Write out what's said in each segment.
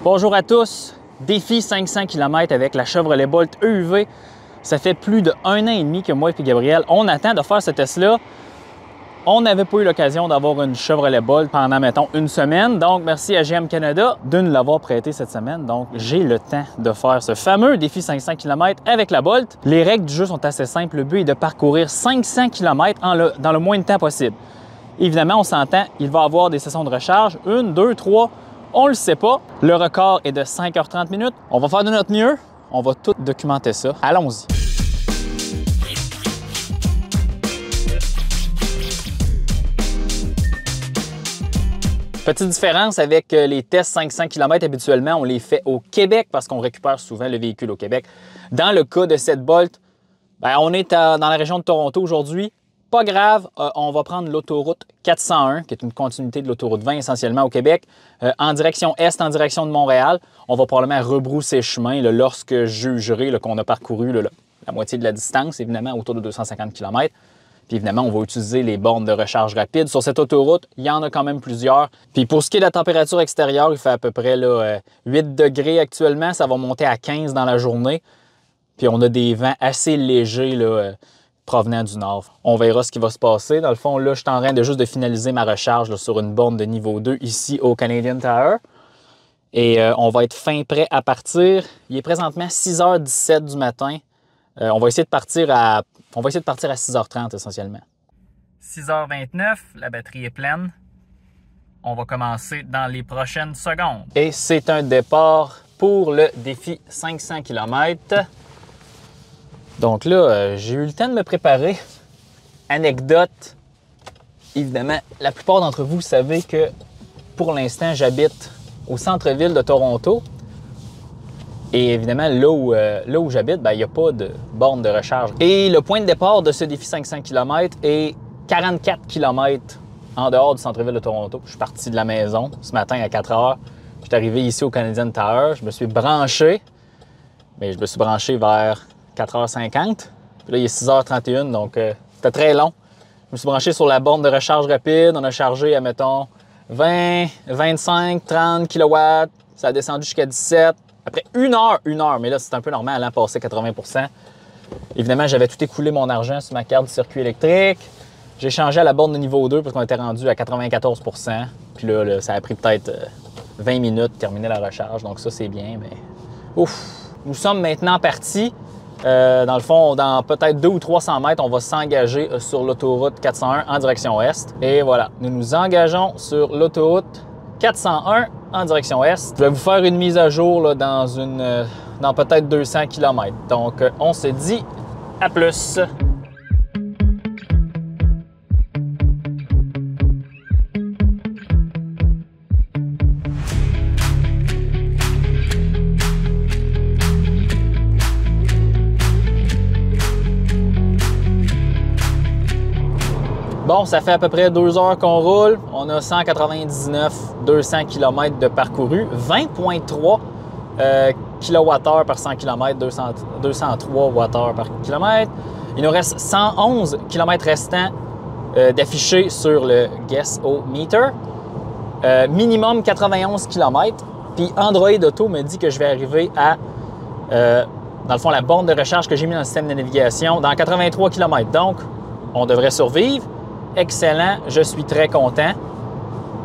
Bonjour à tous, défi 500 km avec la Chevrolet Bolt EUV. Ça fait plus de 1 an et demi que moi et Gabriel, on attend de faire ce test-là. On n'avait pas eu l'occasion d'avoir une Chevrolet Bolt pendant, mettons, une semaine. Donc, merci à GM Canada de nous l'avoir prêté cette semaine. Donc, j'ai le temps de faire ce fameux défi 500 km avec la Bolt. Les règles du jeu sont assez simples. Le but est de parcourir 500 km dans le moins de temps possible. Évidemment, on s'entend, il va y avoir des sessions de recharge. 1, 2, 3, on ne le sait pas. Le record est de 5h30 minutes. On va faire de notre mieux. On va tout documenter ça. Allons-y. Petite différence avec les tests 500 km, habituellement, on les fait au Québec parce qu'on récupère souvent le véhicule au Québec. Dans le cas de cette Bolt, on est dans la région de Toronto aujourd'hui. Pas grave, on va prendre l'autoroute 401, qui est une continuité de l'autoroute 20 essentiellement au Québec, en direction est, en direction de Montréal. On va probablement rebrousser chemin lorsque je jugerai qu'on a parcouru la moitié de la distance, évidemment autour de 250 km. Puis évidemment, on va utiliser les bornes de recharge rapide. Sur cette autoroute, il y en a quand même plusieurs. Puis pour ce qui est de la température extérieure, il fait à peu près 8 degrés actuellement. Ça va monter à 15 dans la journée. Puis on a des vents assez légers provenant du nord. On verra ce qui va se passer. Dans le fond, là, je suis en train de juste de finaliser ma recharge sur une borne de niveau 2 ici au Canadian Tire. Et on va être fin prêt à partir. Il est présentement 6h17 du matin. On va essayer de partir à 6h30 essentiellement. 6h29, la batterie est pleine. On va commencer dans les prochaines secondes. Et c'est un départ pour le défi 500 km. Donc là, j'ai eu le temps de me préparer. Anecdote, évidemment, la plupart d'entre vous savez que pour l'instant, j'habite au centre-ville de Toronto. Et évidemment, là où j'habite, il n'y a pas de borne de recharge. Et le point de départ de ce défi 500 km est 44 km en dehors du centre-ville de Toronto. Je suis parti de la maison ce matin à 4 h. Je suis arrivé ici au Canadian Tire. Je me suis branché, mais je me suis branché vers 4h50. Puis là, il est 6h31, donc c'était très long. Je me suis branché sur la borne de recharge rapide. On a chargé, admettons, 20, 25, 30 kW. Ça a descendu jusqu'à 17. Après une heure, mais là, c'est un peu normal, hein, passer 80 %. Évidemment, j'avais tout écoulé mon argent sur ma carte de circuit électrique. J'ai changé à la borne de niveau 2 parce qu'on était rendu à 94 %. Puis là, ça a pris peut-être 20 minutes de terminer la recharge. Donc ça, c'est bien, mais ouf! Nous sommes maintenant partis. Dans le fond, dans peut-être 200 ou 300 mètres, on va s'engager sur l'autoroute 401 en direction ouest. Et voilà, nous nous engageons sur l'autoroute 401 en direction est. Je vais vous faire une mise à jour là, dans peut-être 200 km. Donc, on se dit à plus. Bon, ça fait à peu près 2 heures qu'on roule. On a 200 km de parcouru, 20,3 kWh par 100 km, 203 Wh par km. Il nous reste 111 km restants d'affichés sur le Guess O Meter. Minimum 91 km. Puis Android Auto me dit que je vais arriver à, dans le fond, la borne de recharge que j'ai mis dans le système de navigation dans 83 km. Donc, on devrait survivre. Excellent, je suis très content.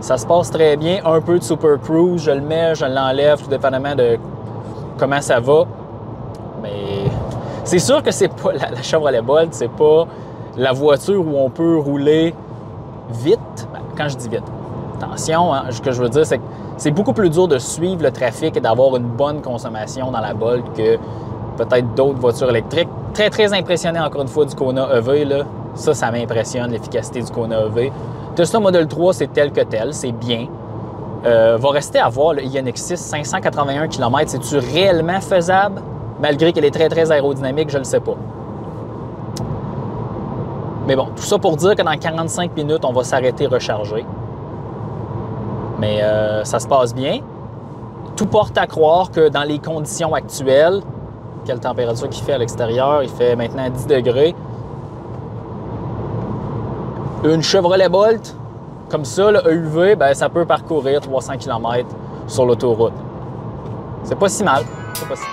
Ça se passe très bien. Un peu de Super Cruise, je le mets, je l'enlève, tout dépendamment de comment ça va. Mais c'est sûr que c'est pas la Chevrolet Bolt, c'est pas la voiture où on peut rouler vite. Quand je dis vite, attention, hein, ce que je veux dire, c'est que c'est beaucoup plus dur de suivre le trafic et d'avoir une bonne consommation dans la Bolt que peut-être d'autres voitures électriques. Très, très impressionné encore une fois du Kona EV, là. Ça m'impressionne, l'efficacité du Kona EV. Tesla Model 3, c'est tel que tel, c'est bien. Va rester à voir le INX6 581 km. C'est-tu réellement faisable? Malgré qu'elle est très, très aérodynamique, je ne le sais pas. Mais bon, tout ça pour dire que dans 45 minutes, on va s'arrêter recharger. Mais ça se passe bien. Tout porte à croire que dans les conditions actuelles, quelle température qu'il fait à l'extérieur, il fait maintenant 10 degrés. Une Chevrolet Bolt, comme ça, le EUV, ça peut parcourir 300 km sur l'autoroute. C'est pas si mal. C'est pas si mal.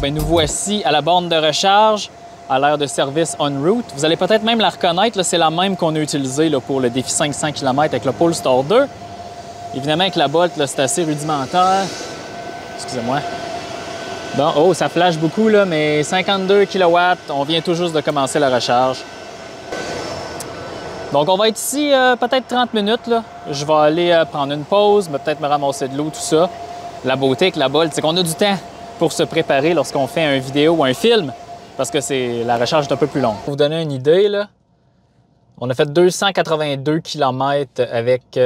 Bien, nous voici à la borne de recharge, à l'aire de service en route. Vous allez peut-être même la reconnaître, c'est la même qu'on a utilisée là, pour le défi 500 km avec le Polestar 2. Évidemment, avec la Bolt, c'est assez rudimentaire. Excusez-moi. Bon, oh, ça flash beaucoup, là, mais 52 kW, on vient tout juste de commencer la recharge. Donc, on va être ici peut-être 30 minutes. Là. Je vais aller prendre une pause, peut-être me ramasser de l'eau, tout ça. La beauté avec la Bolt, c'est qu'on a du temps pour se préparer lorsqu'on fait une vidéo ou un film, parce que la recharge est un peu plus longue. Pour vous donner une idée, là, on a fait 282 km avec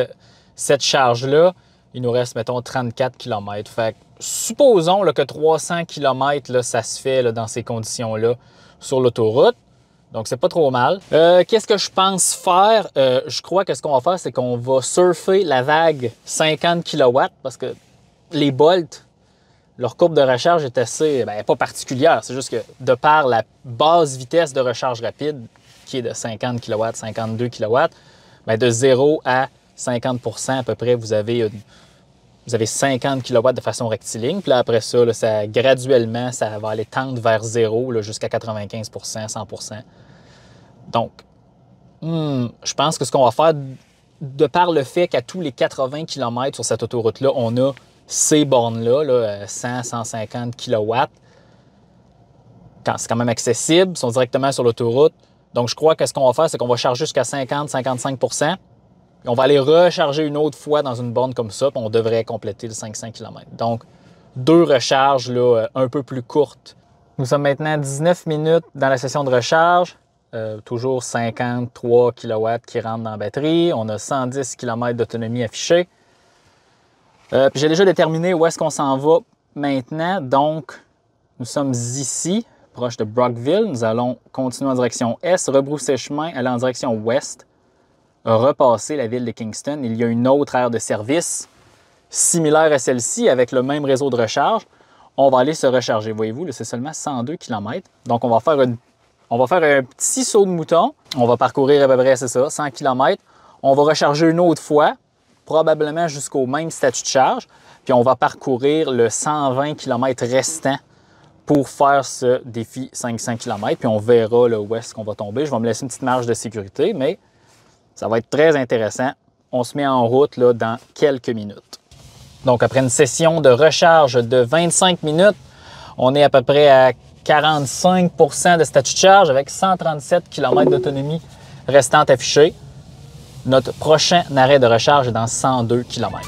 cette charge-là. Il nous reste, mettons, 34 km. Fait que, supposons là, que 300 km, là, ça se fait là, dans ces conditions-là sur l'autoroute. Donc, c'est pas trop mal. Qu'est-ce que je pense faire? Je crois que ce qu'on va faire, c'est qu'on va surfer la vague 50 kW, parce que les Bolt, leur courbe de recharge est assez, pas particulière. C'est juste que de par la basse vitesse de recharge rapide, qui est de 50 kW, 52 kW, de 0 à 50 % à peu près, vous avez 50 kW de façon rectiligne. Puis là, après ça, là, graduellement, ça va aller tendre vers 0 jusqu'à 95 %, 100 %. Donc, je pense que ce qu'on va faire, de par le fait qu'à tous les 80 km sur cette autoroute-là, on a ces bornes-là, là, 100, 150 kW, c'est quand même accessible, ils sont directement sur l'autoroute. Donc, je crois que ce qu'on va faire, c'est qu'on va charger jusqu'à 50-55 %. Et on va aller recharger une autre fois dans une borne comme ça, puis on devrait compléter le 500 km. Donc, 2 recharges là, un peu plus courtes. Nous sommes maintenant à 19 minutes dans la session de recharge. Toujours 53 kW qui rentrent dans la batterie. On a 110 km d'autonomie affichée. Puis j'ai déjà déterminé où est-ce qu'on s'en va maintenant. Donc, nous sommes ici, proche de Brockville. Nous allons continuer en direction est, rebrousser chemin, aller en direction ouest, repasser la ville de Kingston. Il y a une autre aire de service similaire à celle-ci avec le même réseau de recharge. On va aller se recharger. Voyez-vous, c'est seulement 102 km. Donc, on va faire un petit saut de mouton. On va parcourir à peu près, c'est ça, 100 km. On va recharger une autre fois, probablement jusqu'au même statut de charge. Puis on va parcourir le 120 km restant pour faire ce défi 500 km. Puis on verra là, où est-ce qu'on va tomber. Je vais me laisser une petite marge de sécurité, mais ça va être très intéressant. On se met en route là, dans quelques minutes. Donc après une session de recharge de 25 minutes, on est à peu près à 45 % de statut de charge avec 137 km d'autonomie restante affichée. Notre prochain arrêt de recharge est dans 102 km.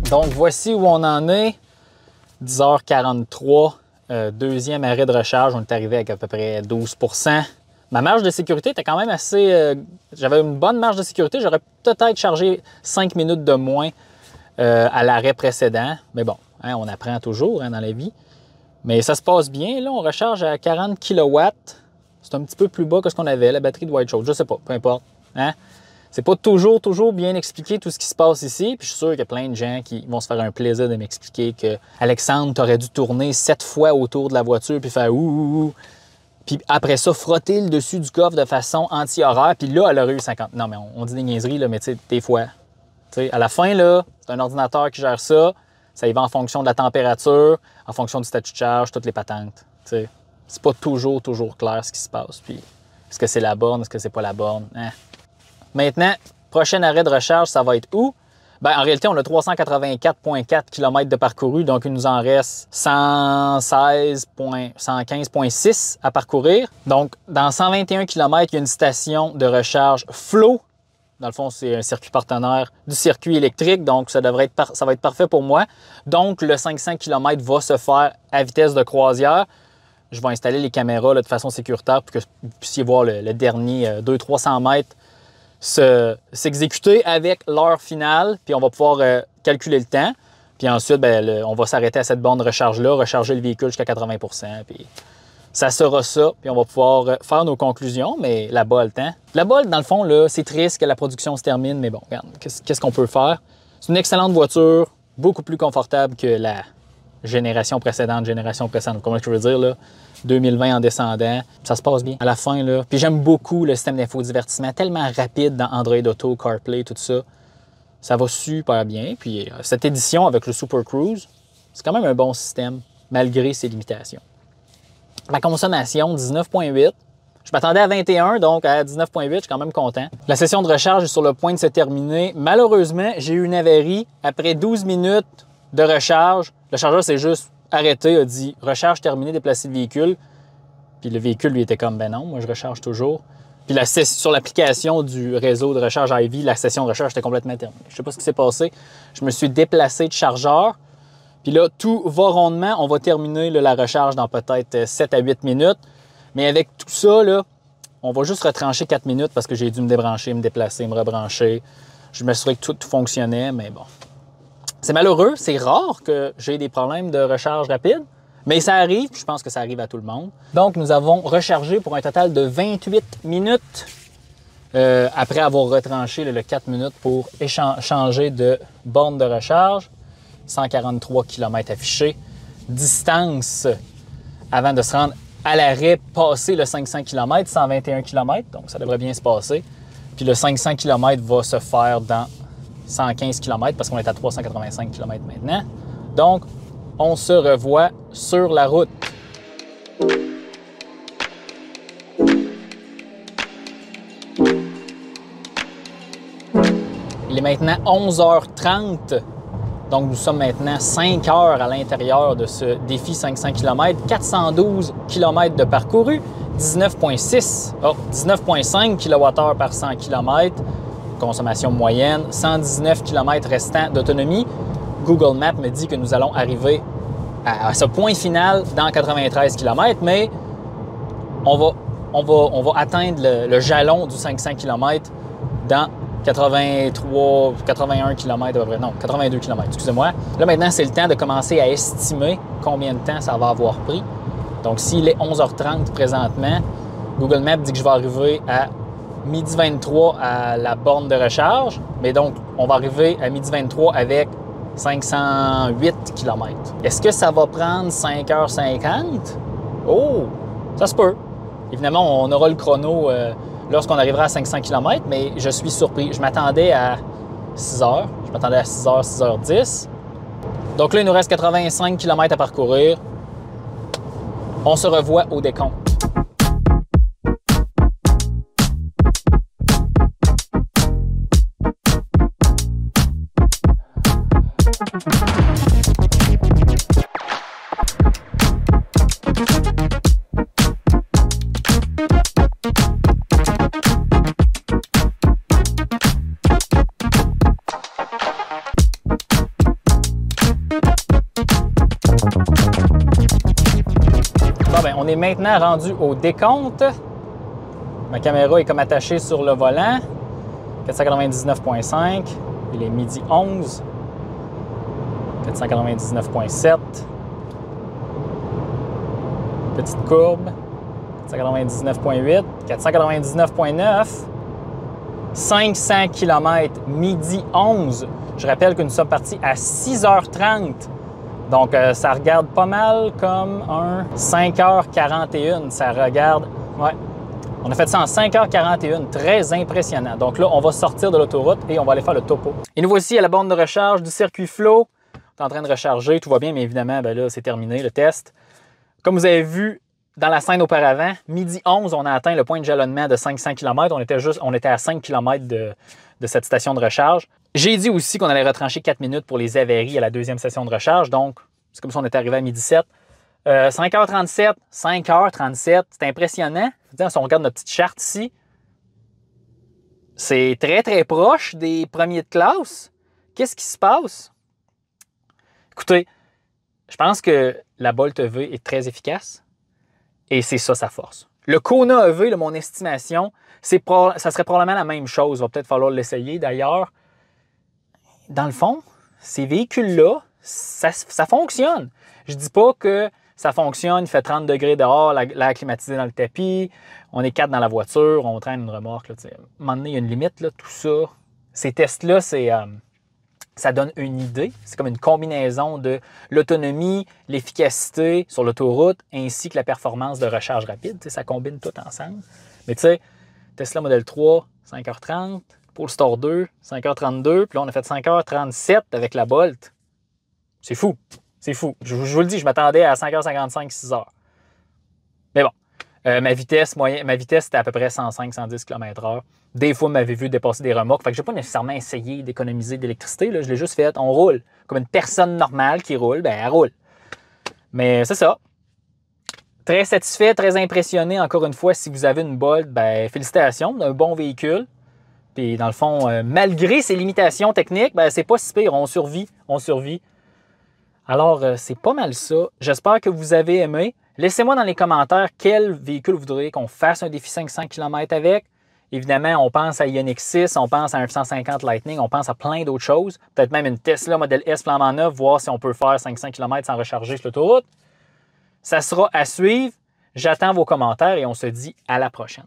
Donc, voici où on en est. 10h43, deuxième arrêt de recharge. On est arrivé avec à peu près 12 %. Ma marge de sécurité était quand même assez... j'avais une bonne marge de sécurité. J'aurais peut-être chargé 5 minutes de moins à l'arrêt précédent. Mais bon, hein, on apprend toujours dans la vie. Mais ça se passe bien. Là, on recharge à 40 kW. C'est un petit peu plus bas que ce qu'on avait. La batterie doit être chaude. Je sais pas, peu importe. Hein? C'est pas toujours bien expliqué tout ce qui se passe ici. Puis je suis sûr qu'il y a plein de gens qui vont se faire un plaisir de m'expliquer que Alexandre, t'aurais dû tourner 7 fois autour de la voiture puis faire ouh. Puis après ça, frotter le dessus du coffre de façon anti-horaire. Puis là, elle aurait eu 50. Non, mais on dit des niaiseries, là, mais tu sais, des fois. Tu sais, à la fin, là, c'est un ordinateur qui gère ça. Ça y va en fonction de la température, en fonction du statut de charge, toutes les patentes. Tu sais, c'est pas toujours clair ce qui se passe. Puis est-ce que c'est la borne, est-ce que c'est pas la borne? Hein? Maintenant, prochain arrêt de recharge, ça va être où? Ben, en réalité, on a 384,4 km de parcouru, donc il nous en reste 115,6 à parcourir. Donc, dans 121 km, il y a une station de recharge Flow. Dans le fond, c'est un circuit partenaire du circuit électrique, donc ça va être parfait pour moi. Donc, le 500 km va se faire à vitesse de croisière. Je vais installer les caméras là, de façon sécuritaire pour que vous puissiez voir le dernier 200-300 mètres s'exécuter avec l'heure finale, puis on va pouvoir calculer le temps. Puis ensuite, ben, on va s'arrêter à cette borne de recharge-là, recharger le véhicule jusqu'à 80 %, puis ça sera ça, puis on va pouvoir faire nos conclusions, mais la Bolt, hein? La Bolt, dans le fond, là, c'est triste que la production se termine, mais bon, regarde, qu'est-ce qu'on peut faire? C'est une excellente voiture, beaucoup plus confortable que la génération précédente, comment je veux dire, là, 2020 en descendant, ça se passe bien à la fin, là. Puis j'aime beaucoup le système d'infodivertissement, tellement rapide dans Android Auto, CarPlay, tout ça. Ça va super bien. Puis cette édition avec le Super Cruise, c'est quand même un bon système, malgré ses limitations. Ma consommation, 19,8. Je m'attendais à 21, donc à 19,8, je suis quand même content. La session de recharge est sur le point de se terminer. Malheureusement, j'ai eu une avarie. Après 12 minutes de recharge, le chargeur s'est juste arrêté, a dit « Recharge terminée, déplacer le véhicule ». Puis le véhicule, lui, était comme « Ben non, moi, je recharge toujours ». Puis sur l'application du réseau de recharge Ivy, la session de recharge était complètement terminée. Je ne sais pas ce qui s'est passé. Je me suis déplacé de chargeur. Puis là, tout va rondement. On va terminer là, la recharge dans peut-être 7 à 8 minutes. Mais avec tout ça, là, on va juste retrancher 4 minutes parce que j'ai dû me débrancher, me déplacer, me rebrancher. Je m'assurais que tout fonctionnait, mais bon. C'est malheureux, c'est rare que j'ai des problèmes de recharge rapide, mais ça arrive, je pense que ça arrive à tout le monde. Donc, nous avons rechargé pour un total de 28 minutes après avoir retranché le 4 minutes pour changer de borne de recharge. 143 km affichés. Distance avant de se rendre à l'arrêt, passer le 500 km, 121 km, donc ça devrait bien se passer. Puis le 500 km va se faire dans 115 km parce qu'on est à 385 km maintenant. Donc, on se revoit sur la route. Il est maintenant 11h30. Donc, nous sommes maintenant 5 heures à l'intérieur de ce défi 500 km, 412 km de parcouru, 19,5 kWh par 100 km, consommation moyenne, 119 km restants d'autonomie. Google Maps me dit que nous allons arriver à ce point final dans 93 km, mais on va atteindre le jalon du 500 km dans 81 km à peu près, non, 82 km, excusez-moi. Là, maintenant, c'est le temps de commencer à estimer combien de temps ça va avoir pris. Donc, s'il est 11h30 présentement, Google Maps dit que je vais arriver à 12h23 à la borne de recharge, mais donc, on va arriver à 12h23 avec 508 km. Est-ce que ça va prendre 5h50? Oh, ça se peut. Évidemment, on aura le chrono lorsqu'on arrivera à 500 km, mais je suis surpris. Je m'attendais à 6 heures. Je m'attendais à 6 heures, 6h10. Donc là, il nous reste 85 km à parcourir. On se revoit au décompte. On est maintenant rendu au décompte. Ma caméra est comme attachée sur le volant. 499,5. Il est midi 11. 499,7. Petite courbe. 499,8. 499,9. 500 km, midi 11. Je rappelle que nous sommes partis à 6h30. Donc, ça regarde pas mal comme un 5h41. Ça regarde... Ouais. On a fait ça en 5h41. Très impressionnant. Donc là, on va sortir de l'autoroute et on va aller faire le topo. Et nous voici à la borne de recharge du circuit Flow. On est en train de recharger. Tout va bien, mais évidemment, ben là, c'est terminé, le test. Comme vous avez vu dans la scène auparavant, midi 11, on a atteint le point de jalonnement de 500 km. On était à 5 km de cette station de recharge. J'ai dit aussi qu'on allait retrancher 4 minutes pour les avaries à la deuxième session de recharge. Donc, c'est comme si on était arrivé à 12h07. 5h37, 5h37, c'est impressionnant. Si on regarde notre petite charte ici, c'est très, très proche des premiers de classe. Qu'est-ce qui se passe? Écoutez, je pense que la Bolt EV est très efficace et c'est ça sa force. Le Kona EV, mon estimation, ça serait probablement la même chose. Il va peut-être falloir l'essayer d'ailleurs. Dans le fond, ces véhicules-là, ça fonctionne. Je ne dis pas que ça fonctionne, il fait 30 degrés dehors, l'air climatisé dans le tapis, on est 4 dans la voiture, on traîne une remorque. Là, à un moment donné, il y a une limite, là, tout ça. Ces tests-là, ça donne une idée. C'est comme une combinaison de l'autonomie, l'efficacité sur l'autoroute, ainsi que la performance de recharge rapide. Ça combine tout ensemble. Mais tu sais, Tesla Model 3, 5h30, Polestar 2, 5h32, puis là, on a fait 5h37 avec la Bolt. C'est fou. C'est fou. Je vous le dis, je m'attendais à 5h55, 6h. Mais bon, ma vitesse c'était à peu près 105-110 km/h. Des fois, vous m'avez vu dépasser des remorques. Fait que je n'ai pas nécessairement essayé d'économiser d'électricité. Je l'ai juste fait. On roule. Comme une personne normale qui roule, ben elle roule. Mais c'est ça. Très satisfait, très impressionné. Encore une fois, si vous avez une Bolt, ben félicitations, d'un bon véhicule. Puis dans le fond, malgré ses limitations techniques, ben c'est pas si pire. On survit. On survit. Alors, c'est pas mal ça. J'espère que vous avez aimé. Laissez-moi dans les commentaires quel véhicule vous voudriez qu'on fasse un défi 500 km avec. Évidemment, on pense à Ioniq 6, on pense à un F-150 Lightning, on pense à plein d'autres choses. Peut-être même une Tesla Model S flambant neuf, voir si on peut faire 500 km sans recharger sur l'autoroute. Ça sera à suivre. J'attends vos commentaires et on se dit à la prochaine.